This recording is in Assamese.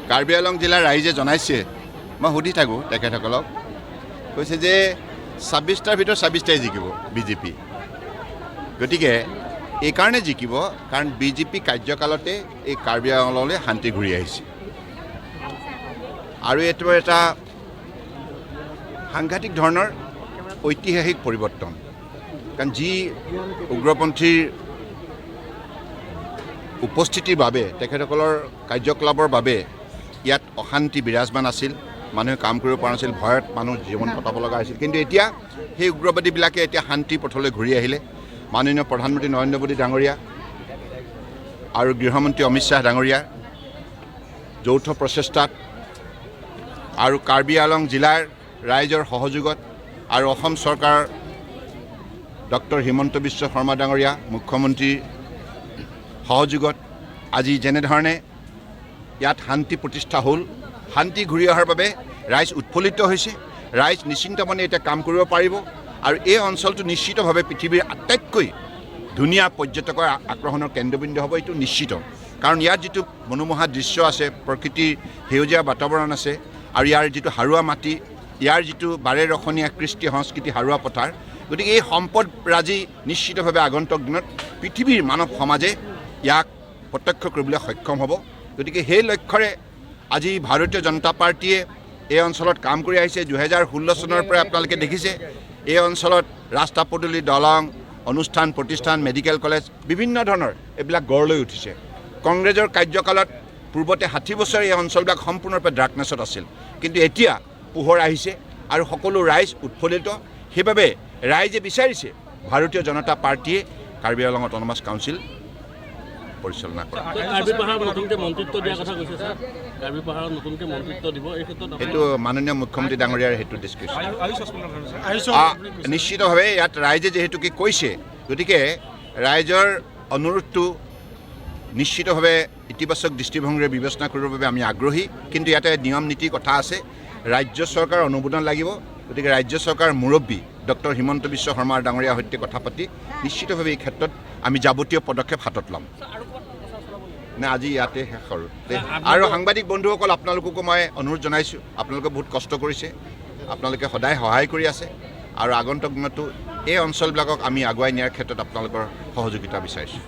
কাৰ্বি আংলং জিলাৰ ৰাইজে জনাইছে মই সুধি থাকোঁ তেখেতসকলক কৈছে যে ২৬টাৰ ভিতৰত ২৬টাই জিকিব বিজেপি গতিকে এইকাৰণে জিকিব কাৰণ বিজেপি কাৰ্যকালতে এই কাৰ্বি আংলঙলৈ শান্তি ঘূৰি আহিছে আৰু এইটো এটা সাংঘাতিক ধৰণৰ ঐতিহাসিক পৰিৱৰ্তন কাৰণ যি উগ্ৰপন্থীৰ উপস্থিতিৰ বাবে তেখেতসকলৰ কাৰ্যকলাপৰ বাবে ইয়াত অশান্তি বিৰাজমান আছিল মানুহে কাম কৰিব পৰা নাছিল ভয়ত মানুহ জীৱন কটাব লগা হৈছিল কিন্তু এতিয়া সেই উগ্ৰবাদীবিলাকে এতিয়া শান্তিৰ পথলৈ ঘূৰি আহিলে মাননীয় প্ৰধানমন্ত্ৰী নৰেন্দ্ৰ মোদী ডাঙৰীয়া আৰু গৃহমন্ত্ৰী অমিত শ্বাহ ডাঙৰীয়াৰ যৌথ প্ৰচেষ্টাত আৰু কাৰ্বি আংলং জিলাৰ ৰাইজৰ সহযোগত আৰু অসম চৰকাৰ ডক্টৰ হিমন্ত বিশ্ব শৰ্মা ডাঙৰীয়া মুখ্যমন্ত্ৰীৰ সহযোগত আজি যেনেধৰণে ইয়াত শান্তি প্ৰতিষ্ঠা হ'ল শান্তি ঘূৰি অহাৰ বাবে ৰাইজ উৎফুল্লিত হৈছে ৰাইজ নিশ্চিন্তমনে এতিয়া কাম কৰিব পাৰিব আৰু এই অঞ্চলটো নিশ্চিতভাৱে পৃথিৱীৰ আটাইতকৈ ধুনীয়া পৰ্যটকৰ আকৰ্ষণৰ কেন্দ্ৰবিন্দু হ'ব এইটো নিশ্চিত কাৰণ ইয়াত যিটো মনোমোহা দৃশ্য আছে প্ৰকৃতিৰ সেউজীয়া বাতাৱৰণ আছে আৰু ইয়াৰ যিটো সাৰুৱা মাটি ইয়াৰ যিটো বাৰে ৰখনীয়া কৃষ্টি সংস্কৃতি সাৰুৱা পথাৰ গতিকে এই সম্পদৰাজি নিশ্চিতভাৱে আগন্তুক দিনত পৃথিৱীৰ মানৱ সমাজে ইয়াক প্ৰত্যক্ষ কৰিবলৈ সক্ষম হ'ব গতিকে সেই লক্ষ্যৰে আজি ভাৰতীয় জনতা পাৰ্টীয়ে এই অঞ্চলত কাম কৰি আহিছে ২০১৬ চনৰ পৰা আপোনালোকে দেখিছে এই অঞ্চলত ৰাস্তা পদূলি দলং অনুষ্ঠান প্ৰতিষ্ঠান মেডিকেল কলেজ বিভিন্ন ধৰণৰ এইবিলাক গঢ় লৈ উঠিছে কংগ্ৰেছৰ কাৰ্যকালত পূৰ্বতে ৬০ বছৰ এই অঞ্চলবিলাক সম্পূৰ্ণৰূপে ডাৰ্কনেছত আছিল কিন্তু এতিয়া পোহৰ আহিছে আৰু সকলো ৰাইজ উৎফুল্লিত সেইবাবে ৰাইজে বিচাৰিছে ভাৰতীয় জনতা পাৰ্টীয়ে কাৰ্বি আংলং অট'নমাছ কাউন্সিল পৰিচালনা কৰা এইটো মাননীয় মুখ্যমন্ত্ৰী ডাঙৰীয়াৰ সেইটো ডিছকাশ্যন নিশ্চিতভাৱে ইয়াত ৰাইজে যিহেতুকে কৈছে গতিকে ৰাইজৰ অনুৰোধটো নিশ্চিতভাৱে ইতিবাচক দৃষ্টিভংগীৰে বিবেচনা কৰিবৰ বাবে আমি আগ্ৰহী কিন্তু ইয়াতে নিয়ম নীতিৰ কথা আছে ৰাজ্য চৰকাৰৰ অনুমোদন লাগিব গতিকে ৰাজ্য চৰকাৰৰ মুৰব্বী ডক্টৰ হিমন্ত বিশ্ব শৰ্মা ডাঙৰীয়াৰ সৈতে কথা পাতি নিশ্চিতভাৱে এই ক্ষেত্ৰত আমি যাৱতীয় পদক্ষেপ হাতত ল'ম নে আজি ইয়াতে শেষ কৰোঁ আৰু সাংবাদিক বন্ধুসকল আপোনালোককো মই অনুৰোধ জনাইছোঁ আপোনালোকে বহুত কষ্ট কৰিছে আপোনালোকে সদায় সহায় কৰি আছে আৰু আগন্তুক দিনতো এই অঞ্চলবিলাকক আমি আগুৱাই নিয়াৰ ক্ষেত্ৰত আপোনালোকৰ সহযোগিতা বিচাৰিছোঁ